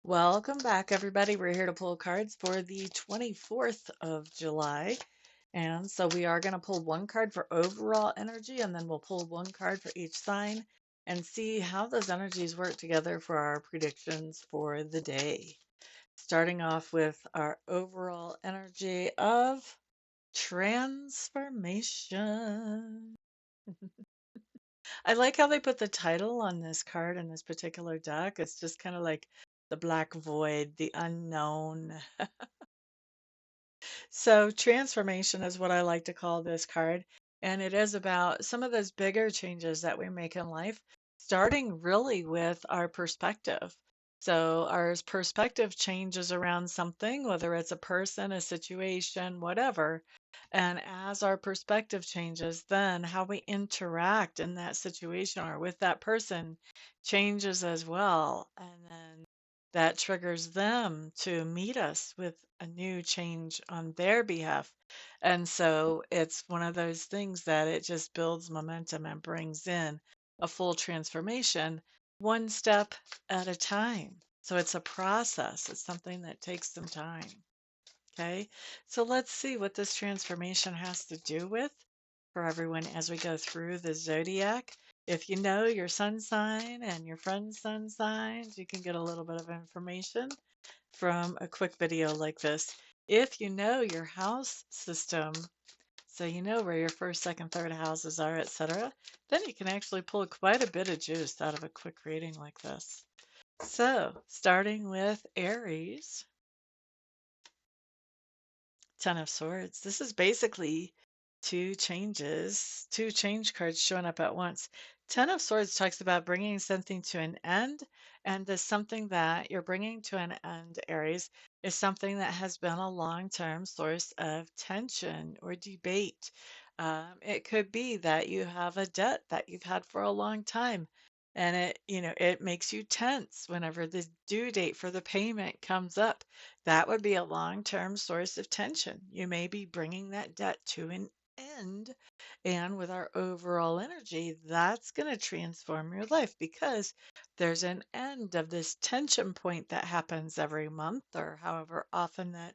Welcome back, everybody. We're here to pull cards for the 24th of July. And so we are going to pull one card for overall energy, and then we'll pull one card for each sign and see how those energies work together for our predictions for the day. Starting off with our overall energy of transformation. I like how they put the title on this card in this particular deck. It's just kind of like the black void, the unknown. So, transformation is what I like to call this card. And it is about some of those bigger changes that we make in life, starting really with our perspective. So, our perspective changes around something, whether it's a person, a situation, whatever. And as our perspective changes, then how we interact in that situation or with that person changes as well. And then that triggers them to meet us with a new change on their behalf. And so it's one of those things that it just builds momentum and brings in a full transformation one step at a time. So it's a process, it's something that takes some time. Okay, so let's see what this transformation has to do with for everyone as we go through the zodiac. If you know your sun sign and your friend's sun signs, you can get a little bit of information from a quick video like this. If you know your house system, so you know where your first, second, third houses are, etc., then you can actually pull quite a bit of juice out of a quick reading like this. So, starting with Aries. Ten of Swords. This is basically two change cards showing up at once. Ten of Swords talks about bringing something to an end, and the something that you're bringing to an end, Aries, is something that has been a long-term source of tension or debate. It could be that you have a debt that you've had for a long time, and it makes you tense whenever the due date for the payment comes up. That would be a long-term source of tension. You may be bringing that debt to an end. And with our overall energy, that's going to transform your life because there's an end of this tension point that happens every month or however often that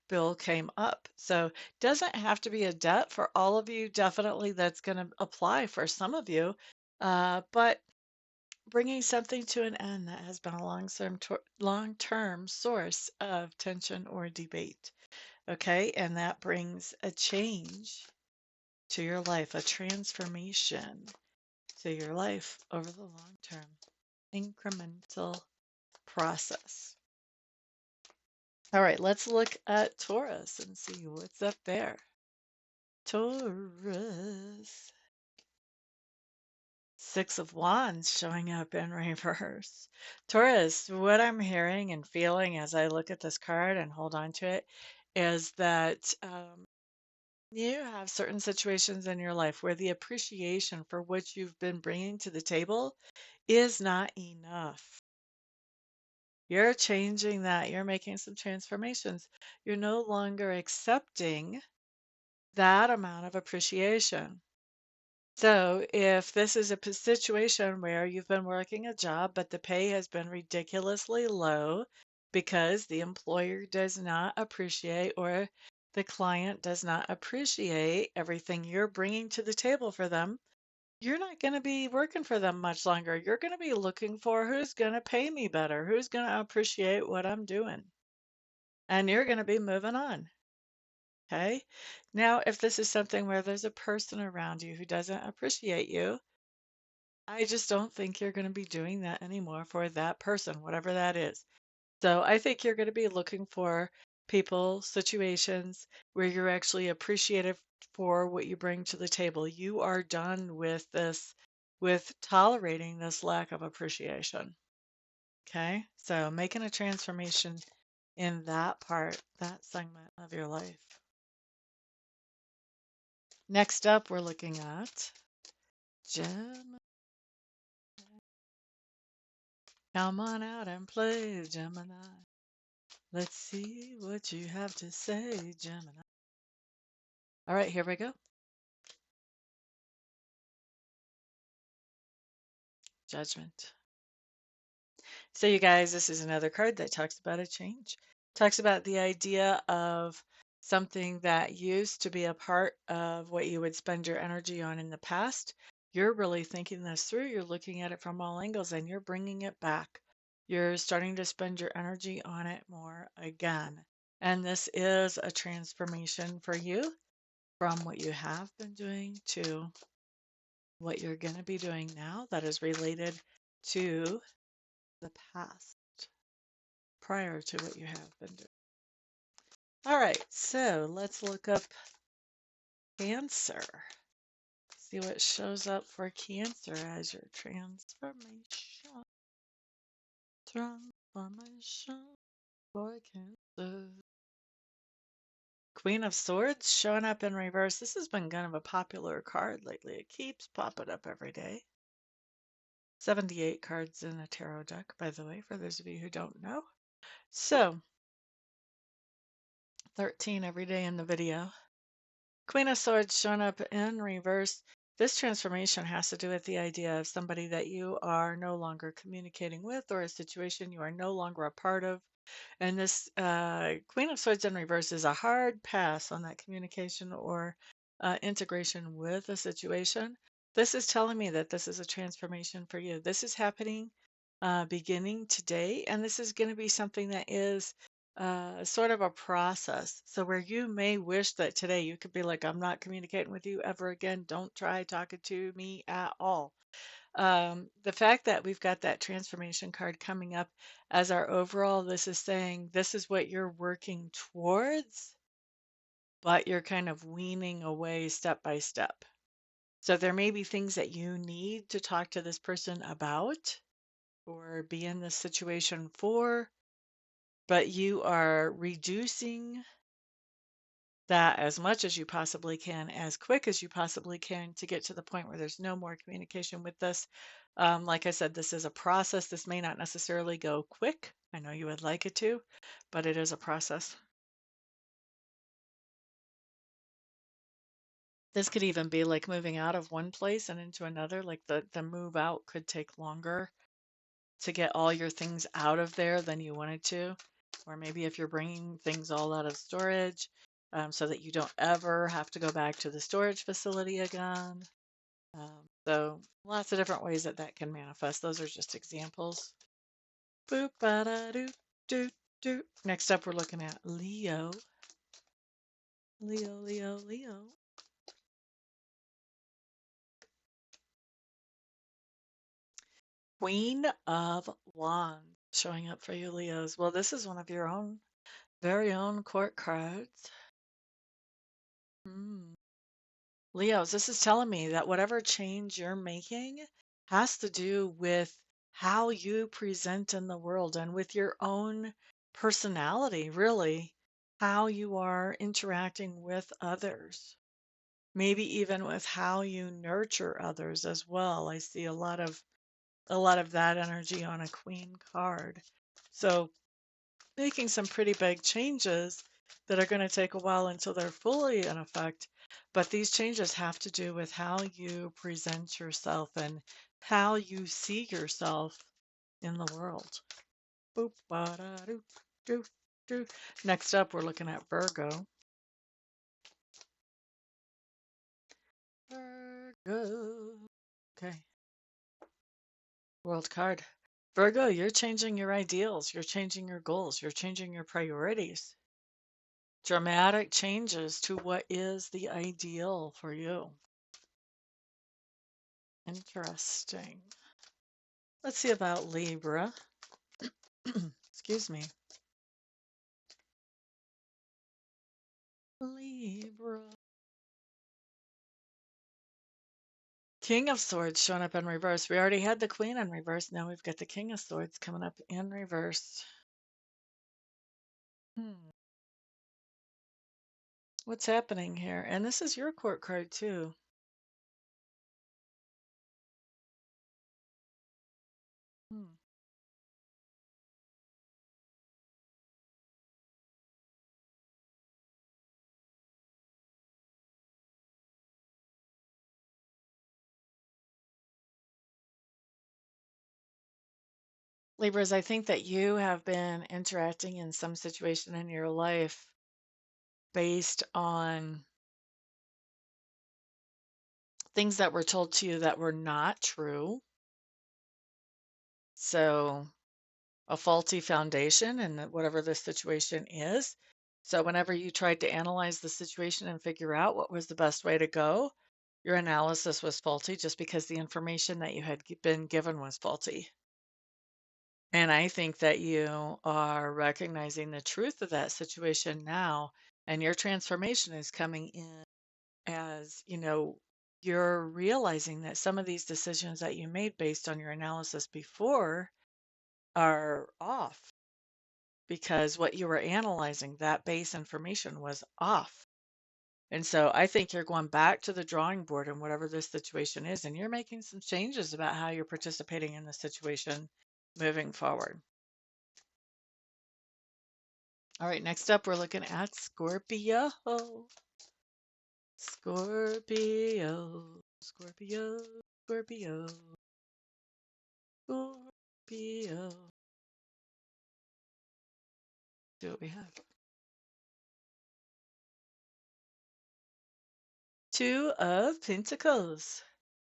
bill came up. So, doesn't have to be a debt for all of you. Definitely that's going to apply for some of you. But bringing something to an end that has been a long-term source of tension or debate. Okay, and that brings a change to your life, a transformation to your life over the long term, incremental process. All right, let's look at Taurus and see what's up there. Taurus. Six of Wands showing up in reverse. Taurus, what I'm hearing and feeling as I look at this card and hold on to it is that you have certain situations in your life where the appreciation for what you've been bringing to the table is not enough. You're changing that. You're making some transformations. You're no longer accepting that amount of appreciation. So, if this is a situation where you've been working a job, but the pay has been ridiculously low because the employer does not appreciate or the client does not appreciate everything you're bringing to the table for them, you're not going to be working for them much longer. You're going to be looking for who's going to pay me better, who's going to appreciate what I'm doing, and you're going to be moving on. Okay. Now, if this is something where there's a person around you who doesn't appreciate you, I just don't think you're going to be doing that anymore for that person, whatever that is. So I think you're going to be looking for people, situations where you're actually appreciative for what you bring to the table. You are done with this, with tolerating this lack of appreciation. Okay. So making a transformation in that part, that segment of your life. Next up, we're looking at Gemini. Come on out and play, Gemini. Let's see what you have to say, Gemini. All right, here we go. Judgment. So, you guys, this is another card that talks about a change. Talks about the idea of something that used to be a part of what you would spend your energy on in the past. You're really thinking this through. You're looking at it from all angles and you're bringing it back. You're starting to spend your energy on it more again. And this is a transformation for you from what you have been doing to what you're going to be doing now that is related to the past prior to what you have been doing. All right, so let's look up Cancer. See what shows up for Cancer as your transformation. Transformation for Cancer. Queen of Swords showing up in reverse. This has been kind of a popular card lately. It keeps popping up every day. 78 cards in a tarot deck, by the way, for those of you who don't know. So, 13 every day in the video. Queen of Swords showing up in reverse. This transformation has to do with the idea of somebody that you are no longer communicating with or a situation you are no longer a part of. And this Queen of Swords in reverse is a hard pass on that communication or integration with a situation. This is telling me that this is a transformation for you. This is happening beginning today, and this is going to be something that is sort of a process. So, where you may wish that today you could be like, I'm not communicating with you ever again, don't try talking to me at all. The fact that we've got that transformation card coming up as our overall, this is saying this is what you're working towards, but you're kind of weaning away step by step. So there may be things that you need to talk to this person about or be in this situation for, but you are reducing that as much as you possibly can, as quick as you possibly can to get to the point where there's no more communication with this. Like I said, this is a process. This may not necessarily go quick. I know you would like it to, but it is a process. This could even be like moving out of one place and into another. Like the move out could take longer to get all your things out of there than you wanted to. Or maybe if you're bringing things all out of storage, so that you don't ever have to go back to the storage facility again. So lots of different ways that that can manifest. Those are just examples. Boop, ba-da, doo, doo, doo. Next up, we're looking at Leo. Leo, Leo, Leo. Queen of Wands showing up for you, Leos. Well, this is one of your own, very own court cards. Hmm. Leos, this is telling me that whatever change you're making has to do with how you present in the world and with your own personality, really, how you are interacting with others. Maybe even with how you nurture others as well. I see a lot of that energy on a queen card. So making some pretty big changes that are going to take a while until they're fully in effect. But these changes have to do with how you present yourself and how you see yourself in the world. Boop, ba-da-doo, doo, doo. Next up, we're looking at Virgo. Virgo. Okay. World card. Virgo, you're changing your ideals. You're changing your goals. You're changing your priorities. Dramatic changes to what is the ideal for you. Interesting. Let's see about Libra. Excuse me. Libra. King of Swords showing up in reverse. We already had the Queen in reverse. Now we've got the King of Swords coming up in reverse. What's happening here? And this is your court card too. Hmm. Libras, I think that you have been interacting in some situation in your life based on things that were told to you that were not true. So, a faulty foundation in whatever the situation is. So, whenever you tried to analyze the situation and figure out what was the best way to go, your analysis was faulty just because the information that you had been given was faulty. And I think that you are recognizing the truth of that situation now, and your transformation is coming in as, you're realizing that some of these decisions that you made based on your analysis before are off because what you were analyzing, that base information was off. And so I think you're going back to the drawing board and whatever this situation is, and you're making some changes about how you're participating in the situation moving forward. All right, next up, we're looking at Scorpio. Scorpio, Scorpio, Scorpio, Scorpio. See what we have. Two of Pentacles.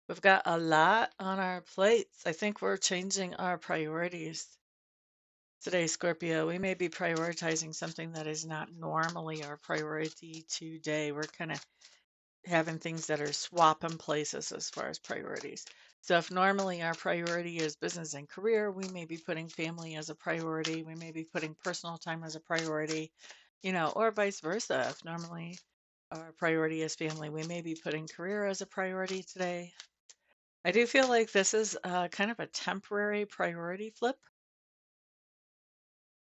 We've got a lot on our plates. I think we're changing our priorities today, Scorpio. We may be prioritizing something that is not normally our priority today. We're kind of having things that are swapping places as far as priorities. So if normally our priority is business and career, we may be putting family as a priority. We may be putting personal time as a priority, or vice versa. If normally our priority is family, we may be putting career as a priority today. I do feel like this is kind of a temporary priority flip.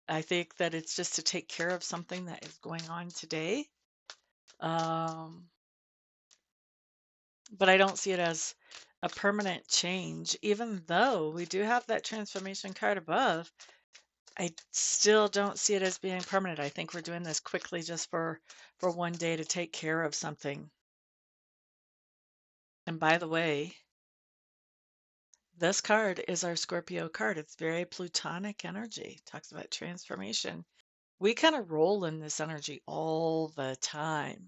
I think that it's just to take care of something that is going on today. Um, but I don't see it as a permanent change, even though we do have that transformation card above. I still don't see it as being permanent. I think we're doing this quickly just for one day to take care of something. And by the way, this card is our Scorpio card. It's very plutonic energy. It talks about transformation. We kind of roll in this energy all the time.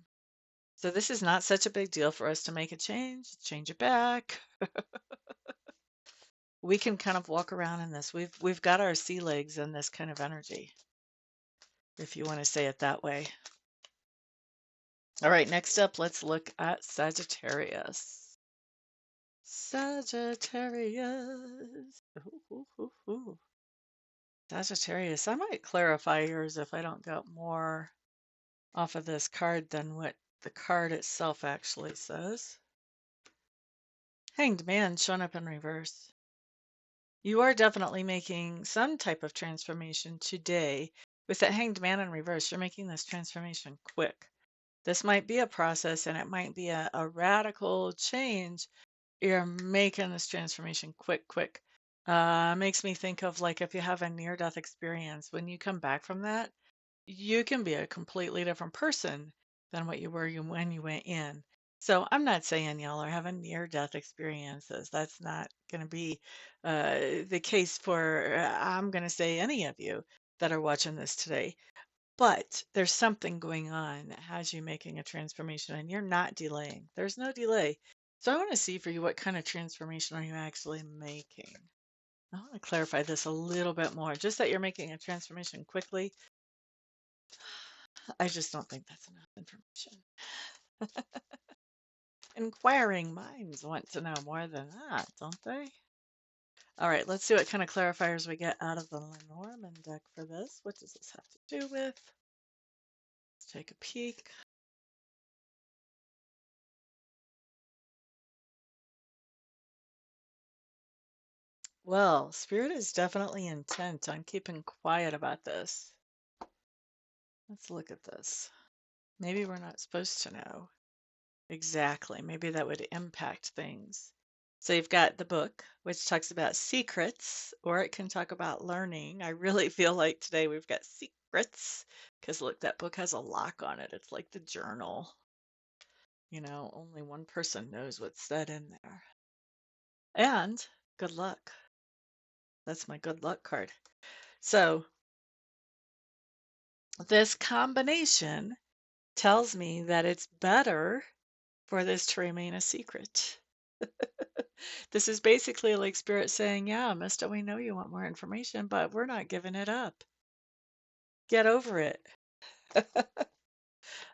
So this is not such a big deal for us to make a change it back. We can kind of walk around in this. We've got our sea legs in this kind of energy, if you want to say it that way. All right, next up, let's look at Sagittarius. Sagittarius. Ooh, ooh, ooh, ooh. Sagittarius. I might clarify yours if I don't get more off of this card than what the card itself actually says. Hanged Man showing up in reverse. You are definitely making some type of transformation today. With that Hanged Man in reverse, you're making this transformation quick. This might be a process and it might be a radical change. You're making this transformation quick, quick. Makes me think of like if you have a near-death experience, when you come back from that, you can be a completely different person than what you were when you went in. So I'm not saying y'all are having near-death experiences. That's not going to be the case for, I'm going to say, any of you that are watching this today. But there's something going on that has you making a transformation and you're not delaying. There's no delay. So I want to see for you what kind of transformation are you actually making. I want to clarify this a little bit more. Just that you're making a transformation quickly, I just don't think that's enough information. Inquiring minds want to know more than that, don't they? All right, let's see what kind of clarifiers we get out of the Lenormand deck for this. What does this have to do with? Let's take a peek. Well, Spirit is definitely intent on keeping quiet about this. Let's look at this. Maybe we're not supposed to know. Exactly. Maybe that would impact things. So you've got the book, which talks about secrets, or it can talk about learning. I really feel like today we've got secrets because look, that book has a lock on it. It's like the journal. Only one person knows what's said in there. And good luck. That's my good luck card. So this combination tells me that it's better for this to remain a secret. This is basically like Spirit saying, yeah, Mista, we know you want more information, but we're not giving it up. Get over it.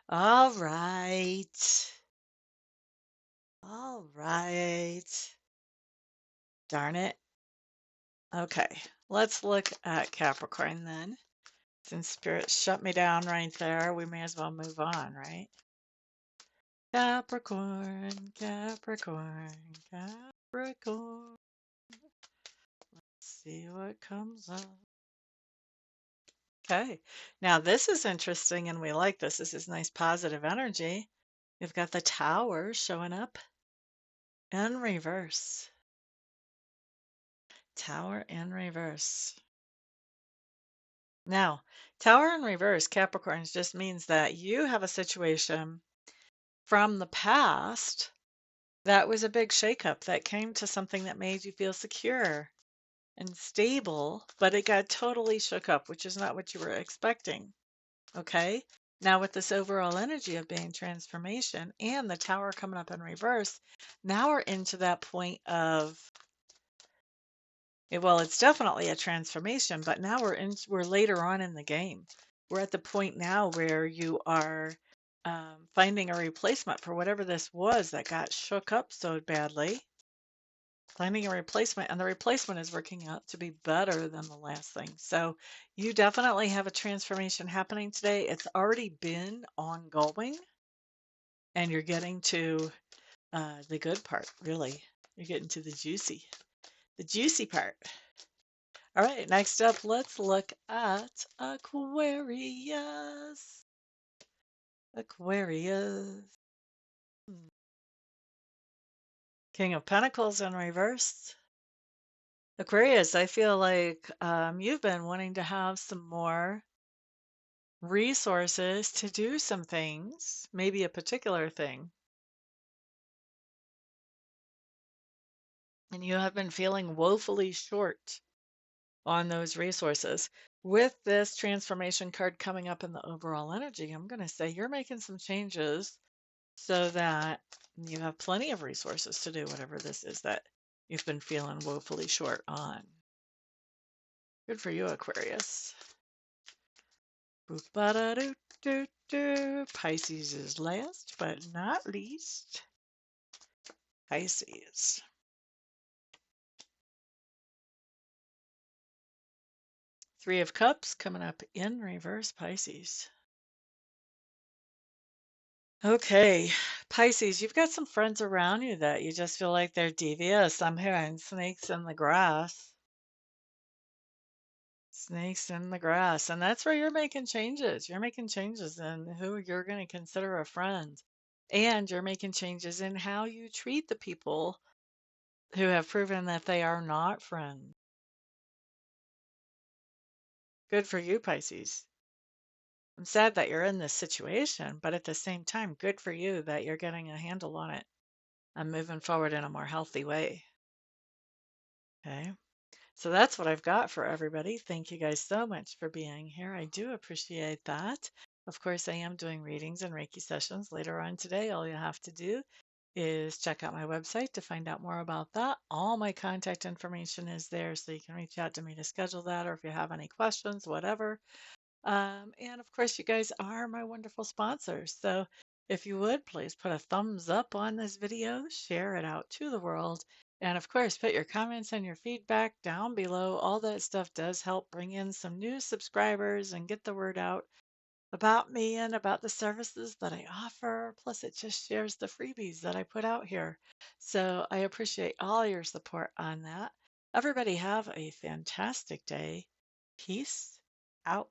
All right. All right. Darn it. Okay, let's look at Capricorn then. Since Spirit shut me down right there, we may as well move on, right? Capricorn, Capricorn, Capricorn. See what comes up. Okay, now this is interesting and we like this. This is nice positive energy. You've got the Tower showing up in reverse. Tower in reverse. Now, Tower in reverse, Capricorns, just means that you have a situation from the past that was a big shakeup that came to something that made you feel secure and stable, but it got totally shook up, which is not what you were expecting. Okay. Now, with this overall energy of being transformation and the Tower coming up in reverse, now we're into that point of, well, it's definitely a transformation, but now we're later on in the game. We're at the point now where you are finding a replacement for whatever this was that got shook up so badly. Finding a replacement, and the replacement is working out to be better than the last thing. So you definitely have a transformation happening today. It's already been ongoing, and you're getting to the good part, really. You're getting to the juicy part. All right, next up, let's look at Aquarius. Aquarius. King of Pentacles in reverse. Aquarius, I feel like you've been wanting to have some more resources to do some things, maybe a particular thing. And you have been feeling woefully short on those resources. With this transformation card coming up in the overall energy, I'm going to say you're making some changes so that you have plenty of resources to do whatever this is that you've been feeling woefully short on. Good for you, Aquarius. Pisces is last but not least. Pisces. Three of Cups coming up in reverse, Pisces. Okay, Pisces, you've got some friends around you that you just feel like they're devious. I'm hearing snakes in the grass. Snakes in the grass. And that's where you're making changes. You're making changes in who you're going to consider a friend. And you're making changes in how you treat the people who have proven that they are not friends. Good for you, Pisces. I'm sad that you're in this situation, but at the same time, good for you that you're getting a handle on it and moving forward in a more healthy way. Okay. So that's what I've got for everybody. Thank you guys so much for being here. I do appreciate that. Of course, I am doing readings and Reiki sessions later on today. All you have to do is check out my website to find out more about that. All my contact information is there, so you can reach out to me to schedule that, or if you have any questions, whatever. And of course, you guys are my wonderful sponsors. So if you would, please put a thumbs up on this video, share it out to the world, and of course, put your comments and your feedback down below. All that stuff does help bring in some new subscribers and get the word out about me and about the services that I offer. Plus, it just shares the freebies that I put out here. So I appreciate all your support on that. Everybody have a fantastic day. Peace out.